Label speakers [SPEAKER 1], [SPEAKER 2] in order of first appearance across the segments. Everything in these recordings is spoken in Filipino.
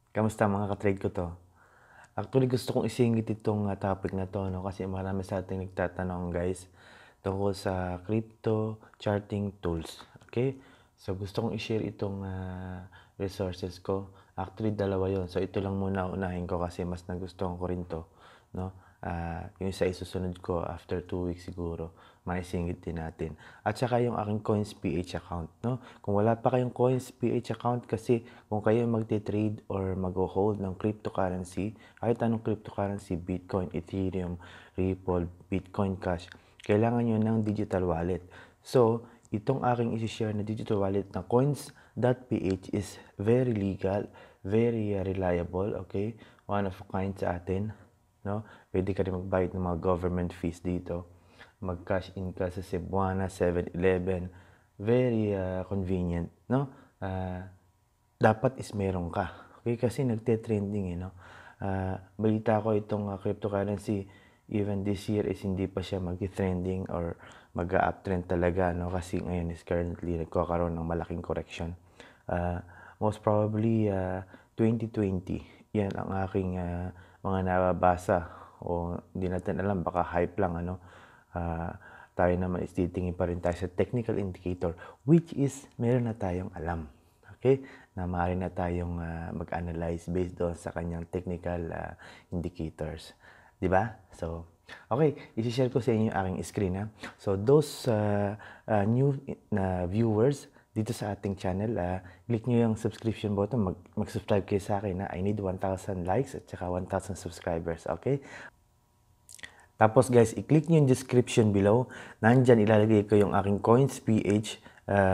[SPEAKER 1] Kamusta mga ka-trade ko 'to? Actually gusto kong isingit itong, topic na 'to 'no, kasi marami sa ating nagtatanong guys, tungkol sa crypto charting tools, okay. So gusto kong i-share itong, resources ko. Actually dalawa 'yon. So ito lang muna unahin ko kasi mas nagustuhan ko rin 'to 'no. Yung isa isusunod ko after 2 weeks siguro, maisingit din natin. At saka yung aking Coins.ph account 'no. Kung wala pa kayong Coins.ph account kasi kung kayo magte-trade or magho-hold ng cryptocurrency, kahit anong cryptocurrency, Bitcoin, Ethereum, Ripple, Bitcoin Cash, kailangan nyo ng digital wallet. So, itong aking isi-share na digital wallet na Coins.ph is very legal, very reliable, okay? One of a kind sa atin, no? Pwede ka rin magbayad ng mga government fees dito. Mag-cash in ka sa Cebuana, 7-Eleven. Very convenient, no? Dapat is meron ka. Okay? Kasi nagte-trending, no? Balita ko itong cryptocurrency, even this year is hindi pa siya mag-trending or mag-uptrend talaga, no? Kasi ngayon is currently nagkakaroon ng malaking correction. Most probably 2020, yan ang aking mga nababasa, o hindi natin alam, baka hype lang, ano. Tayo naman is titingin pa rin tayo sa technical indicator, which is meron na tayong alam, okay, na maaari na tayong mag-analyze based doon sa kanyang technical indicators, di ba? So okay, i-share ko sa inyo yung aking screen, ha. So those new viewers dito sa ating channel, click nyo yung subscription button, mag-subscribe kayo sa akin, I need 1,000 likes at saka 1,000 subscribers, okay? Tapos guys, i-click nyo yung description below. Nandyan ilalagay ko yung aking Coins.ph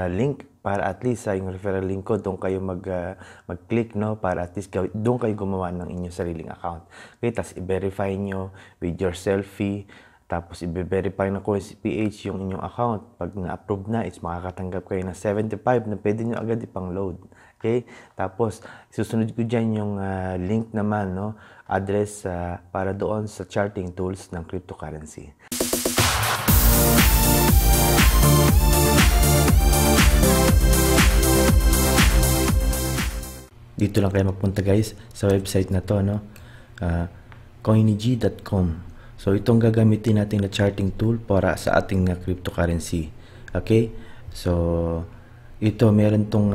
[SPEAKER 1] link para at least sa yung referral link ko, doon kayo mag-click, no, para at least doon kayo gumawa ng inyong sariling account. Okay, tapos i-verify nyo with your selfie. Tapos i-verify ng Coins.ph yung inyong account. Pag na-approve na, is makakatanggap kayo ng 75 na pwede nyo agad ipang-load. Okay? Tapos susunod ko dyan yung link naman, no, address para doon sa charting tools ng cryptocurrency. Dito lang kayo magpunta guys sa website na to, no, coinigy.com. So itong gagamitin natin na charting tool para sa ating cryptocurrency. Okay? So ito meron tong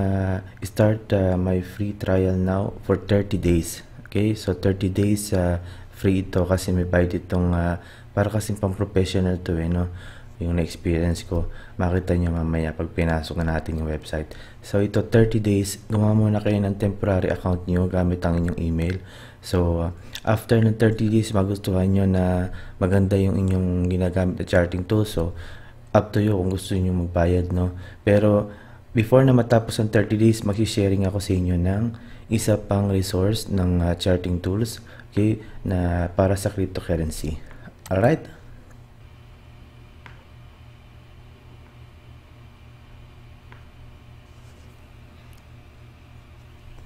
[SPEAKER 1] start my free trial now for 30 days. Okay? So 30 days free ito kasi may bayad itong para kasing pang professional to, no. Yung na-experience ko, makita nyo mamaya pag pinasok na natin yung website. So ito 30 days, gumawa muna kayo ng temporary account nyo gamit ang inyong email. So after ng 30 days, magustuhan nyo na maganda yung inyong ginagamit na charting tool. So up to you kung gusto nyo magbayad, no. Pero before na matapos ang 30 days, mag-sharing ako sa inyo ng isa pang resource ng charting tools, okay, na para sa cryptocurrency. Alright?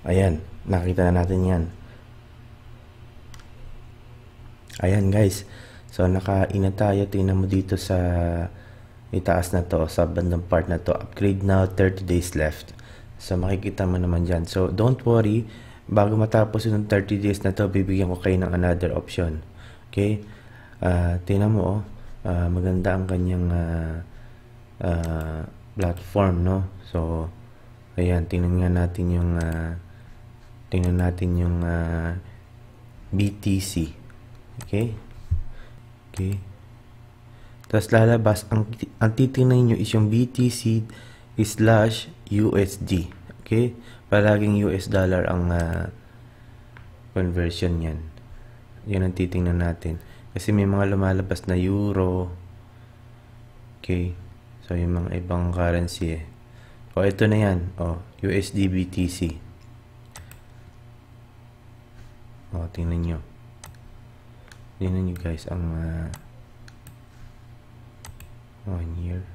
[SPEAKER 1] Ayan, nakita na natin yan. Ayan guys, so nakaina tayo. Tingnan mo dito sa itaas na to, sa bandang part na to, upgrade now, 30 days left. So makikita mo naman dyan. So don't worry, bago matapos yung 30 days na to, bibigyan ko kayo ng another option. Okay, tingnan mo, maganda ang kanyang platform, no. So ayan, tingnan natin yung BTC. Okay? Okay. Tapos lalabas, ang titingnan nyo is yung BTC/USD. Okay? Palaging US dollar ang conversion yan. Yan ang titingnan natin. Kasi may mga lumalabas na euro. Okay? So, yung mga ibang currency O, ito na yan. O, USD BTC. O, tingnan nyo. Tingnan nyo guys ang 1 year.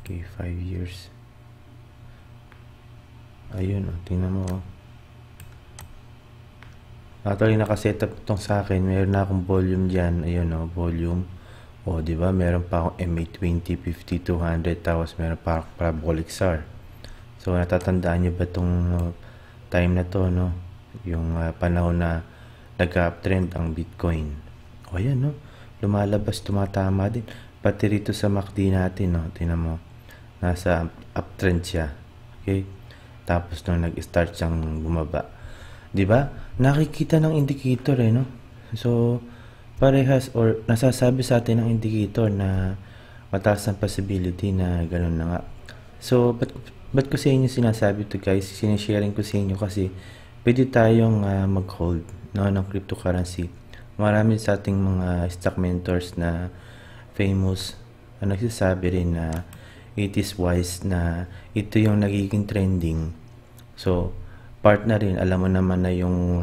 [SPEAKER 1] Okay, 5 years. Ayun, o, tingnan mo. Actually, nakasetup itong sa akin. Meron na akong volume dyan. Ayun, o, volume. O, diba? Meron pa akong MA20, 50, 200. Tapos meron pa akong parabolic SAR. So, natatandaan nyo ba itong time na to, no? Yung panahon na nag-uptrend ang Bitcoin. O ayan, no? Lumalabas, tumatama din. Pati rito sa MACD natin, no? Tingnan mo. Nasa uptrend siya. Okay? Tapos nung nag-start siyang bumaba. 'Di ba? Nakikita ng indicator no. So parehas or nasasabi sa atin ng indicator na mataas ang possibility na ganoon na nga. So ba't ko sa inyo sinasabi to guys? Sinesharing ko sa inyo kasi pwede tayong mag-hold no ng cryptocurrency. Marami sa ating mga stock mentors na famous nagsasabi rin na it is wise na ito yung nagiging trending. So part na rin, alam mo naman na yung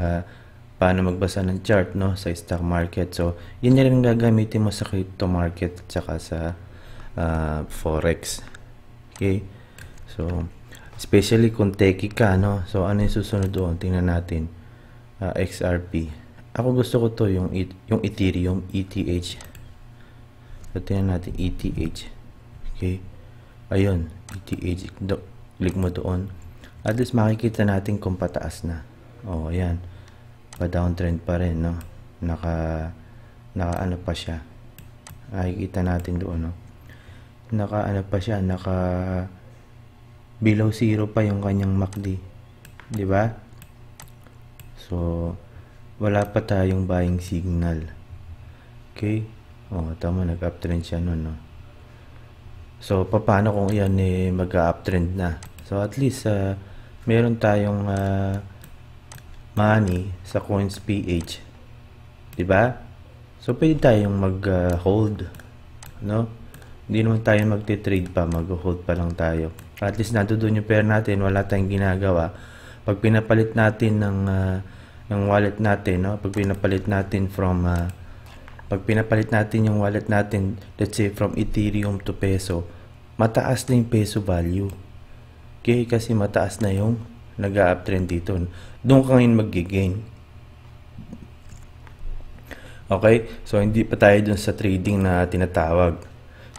[SPEAKER 1] paano magbasa ng chart no sa stock market. So yun rin gagamitin mo sa crypto market at saka sa forex. Okay? So especially kung techie ka no. So ano yung susunod doon? Tingnan natin. XRP. Ako gusto ko to yung Ethereum, ETH. So tingnan natin ETH. Okay? Ayun, ETH. Click mo doon. At least makikita natin kung pataas na. Oh, ayan. Pa-downtrend pa rin, no? Naka ano pa siya. Makikita natin doon, no? Naka ano pa siya, naka below zero pa yung kanyang MACD. 'Di ba? So, wala pa tayong buying signal. Okay? Oh, tama, nag-uptrend siya noon, no? So, paano kung yan mag-uptrend na? So, at least, meron tayong money sa Coins.ph. Diba? So, pwede tayong mag-hold. No? Hindi naman tayo magte-trade pa. Mag-hold pa lang tayo. At least, nandoon yung pera natin. Wala tayong ginagawa. Pag pinapalit natin ng wallet natin, no? Pag pinapalit natin yung wallet natin, let's say from Ethereum to peso, mataas na yung peso value. Okay? Kasi mataas na yung nag-uptrend dito. Doon ka ngayon mag-gain. Okay? So, hindi pa tayo dun sa trading na tinatawag.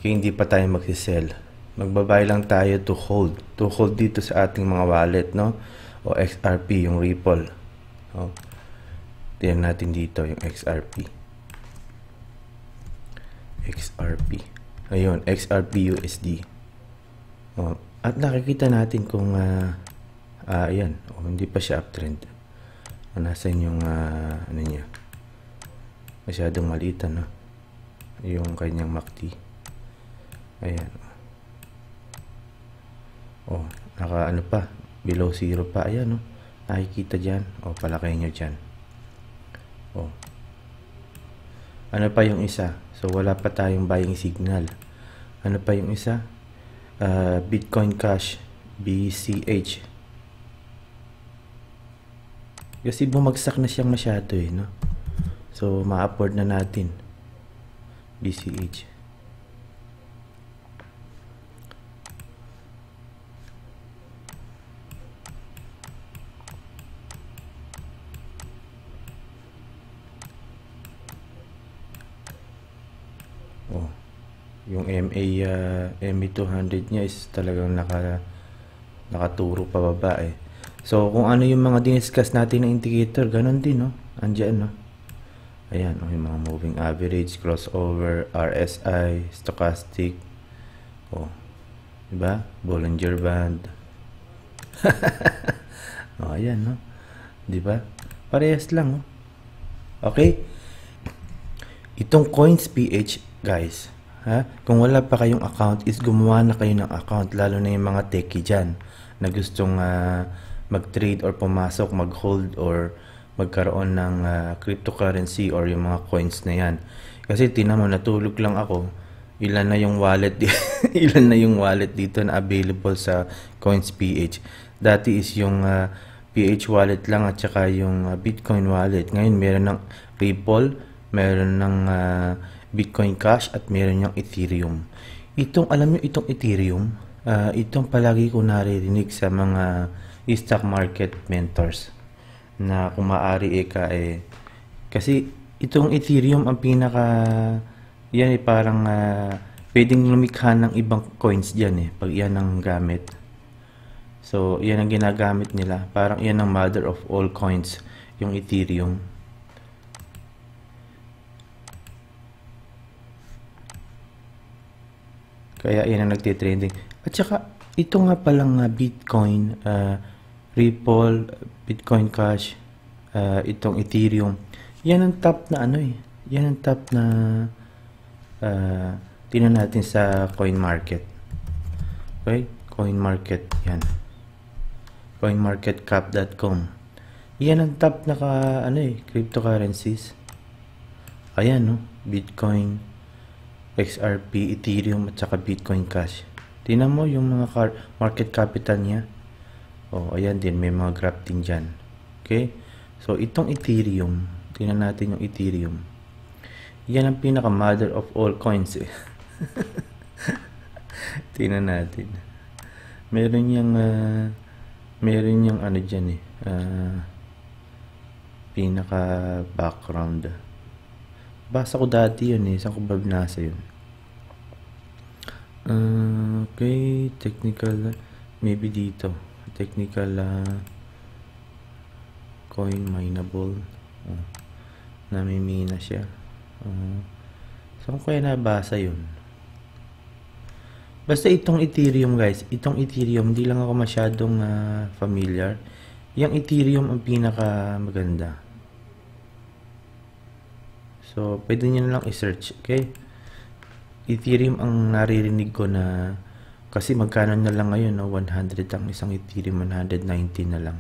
[SPEAKER 1] Okay? Hindi pa tayo mag-sell. Magbabay lang tayo to hold. To hold dito sa ating mga wallet, no? O XRP, yung Ripple. Oh. Tingnan natin dito yung XRP. XRP. Ayun, XRP USD. Oh, at nakikita natin kung ayan, hindi pa siya uptrend. Nasaan yung ano niya? Masyadong maliit no? Yung kanyang MACD. Ayan. Oh, naka ano pa? Below zero pa. Ayan no? Nakikita dyan. Oh, palaki nyo dyan. Oh. Ano pa yung isa? So, wala pa tayong buying signal. Ano pa yung isa? Bitcoin Cash, BCH. Kasi bumagsak na siyang masyado no? So, ma-afford na natin. BCH. Oh. Yung MA200 niya is talagang nakaturo pababa So, kung ano yung mga diniscuss natin na indicator, ganun din, no? Andiyan, no? Ayan, yung mga moving average, crossover, RSI, stochastic. Oh, diba? Bollinger Band. Oh, ayan, no? Diba? Parehas lang, no? Okay? Itong Coins.ph, guys, kung wala pa kayong account, is gumawa na kayo ng account, lalo na yung mga techie dyan na gustong mag-trade or pumasok, mag-hold or magkaroon ng cryptocurrency or yung mga coins na yan. Kasi tinan mo, natulog lang ako, ilan na yung wallet ilan na yung wallet dito na available sa Coins.ph. Dati is yung PH wallet lang at saka yung Bitcoin wallet. Ngayon meron ng Ripple, meron ng Bitcoin Cash at meron yung Ethereum. Alam niyo itong Ethereum, itong palagi ko naririnig sa mga stock market mentors na kung maaari kasi itong Ethereum ang yan parang pwedeng lumikha ng ibang coins diyan pag yan ang gamit. So, yan ang ginagamit nila. Parang yan ang mother of all coins, yung Ethereum. Kaya yan ang nagtitrending. At saka, ito nga palang Bitcoin, Ripple, Bitcoin Cash, itong Ethereum. Yan ang top na ano eh. Yan ang top na tingnan natin sa coin market. Okay? Coin market. Yan. Coinmarketcap.com. Yan ang top na cryptocurrencies. Ayan, no? Bitcoin, XRP, Ethereum, at saka Bitcoin Cash. Tingnan mo yung mga market capital niya. Oh, ayan din. May mga graph din dyan. Okay? So, itong Ethereum, tingnan natin yung Ethereum. Yan ang pinaka mother of all coins eh. Tingnan natin. Meron yung ano dyan eh. Pinaka background. Basa ko dati yun eh. Saan ko ba binasa yun? Okay. Technical. Maybe dito. Technical coin mineable. Namimina siya. Saan ko kaya nabasa yun? Basta itong Ethereum guys, itong Ethereum, di lang ako masyadong familiar. Yung Ethereum ang pinaka maganda. So, pwede nyo na lang i-search, okay? Ethereum ang naririnig ko na, kasi magkano na lang ngayon, no? 100 ang isang Ethereum, 190 na lang.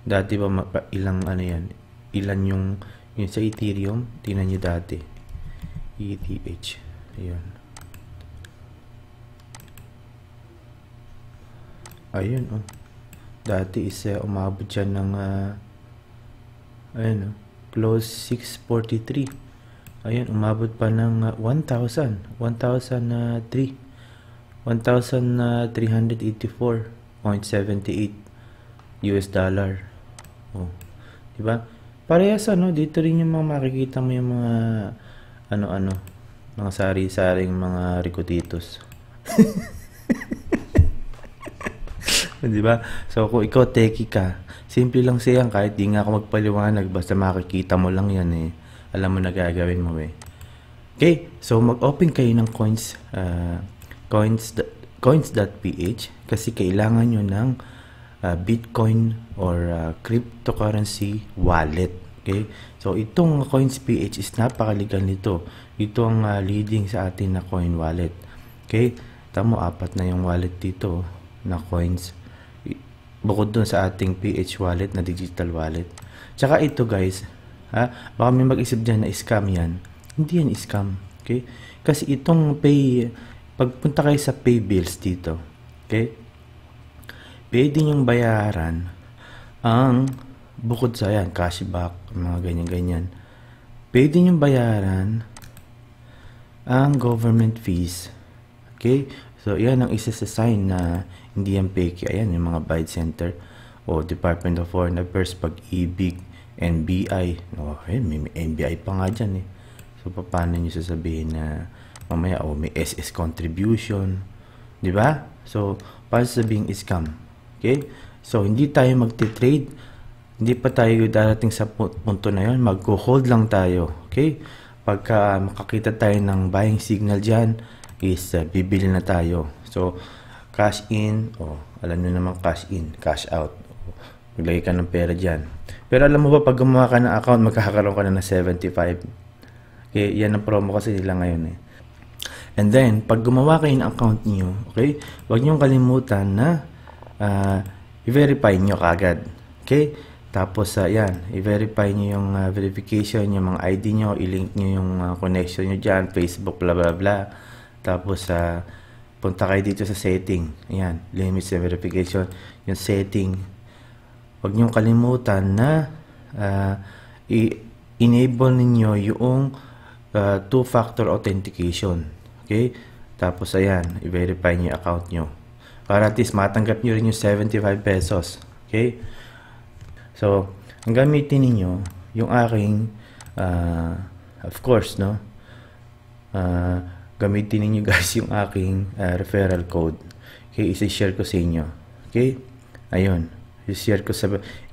[SPEAKER 1] Dati ba, ilang ano yan? Ilan yung sa Ethereum? Tingnan nyo dati. ETH. Ayan. Ayun, oh. Dati umabot dyan ng ayun, oh, close 643. Ayun, umabot pa ng 1,384.78 US dollar. Oh, diba? Parehas ano, dito rin yung mga makikita mo yung mga ano-ano, mga sari-saring mga rikotitos. Diba? So, kung ikaw techie ka, simple lang siya, kahit di nga ako magpaliwanag, basta makikita mo lang yan eh. Alam mo na gagawin mo eh. Okay, so mag-open kayo ng coins.ph kasi kailangan nyo ng Bitcoin or cryptocurrency wallet. Okay, so itong coins.ph is napakalegal nito. Ito ang leading sa atin na coin wallet. Okay, tamo 4 na yung wallet dito na coins. Bukod dun sa ating PH wallet na digital wallet. Tsaka ito guys, baka may mag-isip dyan na scam yan. Hindi yan scam. Okay? Kasi itong pagpunta kayo sa pay bills dito, okay? Pwede nyong bayaran ang, bukod sa yan, cashback, mga ganyan-ganyan. Pwede nyong bayaran ang government fees. Okay? So, yan ang isa sa sign na hindi yan fake. Ayan, yung mga Bite Center o Department of Foreign Affairs, Pag-ibig, NBI. Oh, ayun, may NBI pa nga dyan eh. So, paano nyo sasabihin na mamaya, may SS contribution. Diba? So, paano sasabihin scam? Okay? So, hindi tayo magti-trade. Hindi pa tayo darating sa punto na yun. Mag-hold lang tayo. Okay? Pagka makakita tayo ng buying signal dyan, is bibili na tayo. So, cash in, alam nyo naman cash in, cash out. Maglagay ka ng pera dyan. Pero alam mo ba, pag gumawa ka ng account, magkakaroon ka na ng 75. Okay, yan ang promo kasi nila ngayon eh. And then, pag gumawa kayo ng account niyo, okay, huwag nyo kalimutan na i-verify nyo kagad. Okay? Tapos, yan, i-verify nyo yung verification, yung mga ID nyo, i-link nyo yung connection nyo dyan, Facebook, bla bla bla. Tapos, punta kayo dito sa setting. Ayan, limits and verification. Yung setting. Huwag niyong kalimutan na i-enable ninyo yung two-factor authentication. Okay? Tapos, ayan, i-verify niyo yung account nyo. Para at least matanggap nyo rin yung 75 pesos. Okay? So, ang gamitin ninyo, yung aking, of course, no? Gamitin ninyo guys yung aking referral code. Okay, isi-share ko sa inyo. Okay? Ayun. I-share ko sa...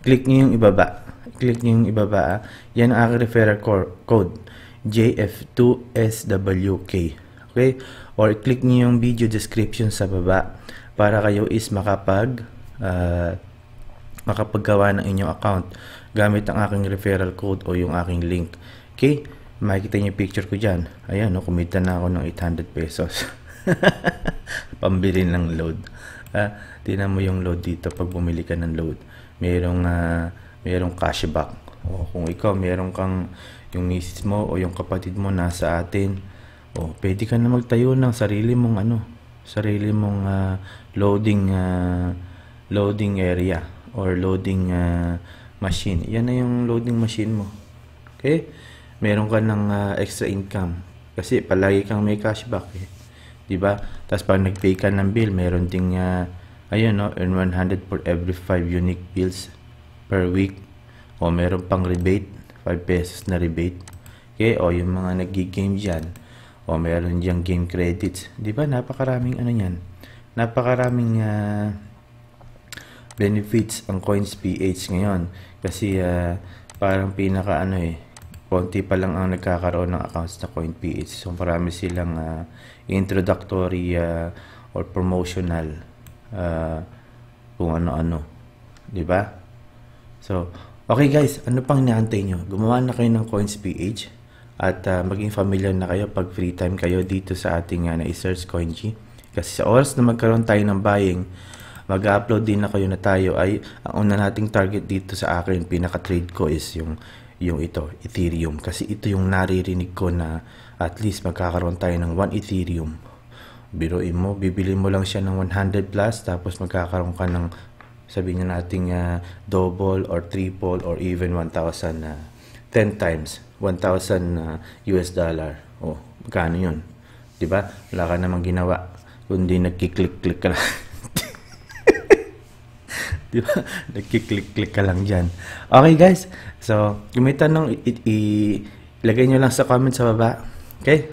[SPEAKER 1] Click nyo yung ibaba. Click nyo yung ibaba. Yan ang aking referral code. JF2SWK. Okay? Or click nyo yung video description sa baba para kayo is makapaggawa ng inyong account gamit ang aking referral code o yung aking link. Okay? Makikita niyo yung picture ko dyan. Ayan, no, kumita na ako ng 800 pesos. Pambili ng load. Tingnan mo yung load dito pag bumili ka ng load. Merong cashback. O kung ikaw, meron kang yung misis mo o yung kapatid mo nasa atin, pwede ka na magtayo ng sarili mong loading area or loading machine. Yan na yung loading machine mo. Okay? Meron ka ng extra income kasi palagi kang may cashback eh. 'Di ba? Tapos pag nag-pay ka ng bill, meron ding ayun no, earn 100 for every 5 unique bills per week. O meron pang rebate, 5 pesos na rebate. Okay? O yung mga nag-game diyan, o meron diyang game credits. 'Di ba? Napakaraming ano niyan. Napakaraming benefits ang Coins PH ngayon kasi parang pinaka konti pa lang ang nagkakaroon ng accounts na Coin PH. So marami silang introductory or promotional kung ano-ano, 'di ba? So okay guys, ano pang inaantay nyo? Gumawa na kayo ng Coins PH at maging familiar na kayo pag free time kayo dito sa ating na-search CoinG. Kasi sa oras na magkaroon tayo ng buying, mag-upload din na kayo na tayo ay ang una nating target dito sa akin, pinaka-trade ko is yung ito, Ethereum. Kasi ito yung naririnig ko na at least magkakaroon tayo ng 1 Ethereum. Biruin mo, bibili mo lang siya ng 100 plus tapos magkakaroon ka ng sabihin na nating double or triple or even 1,000 10 times 1,000 US dollar. Oh, magkano yun? 'Di ba? Wala ka namang ginawa kundi nagki-click-click ka lang. Diba? Nagki-click-click ka lang dyan. Okay guys, so kung may tanong, ilagay nyo lang sa comment sa baba. Okay?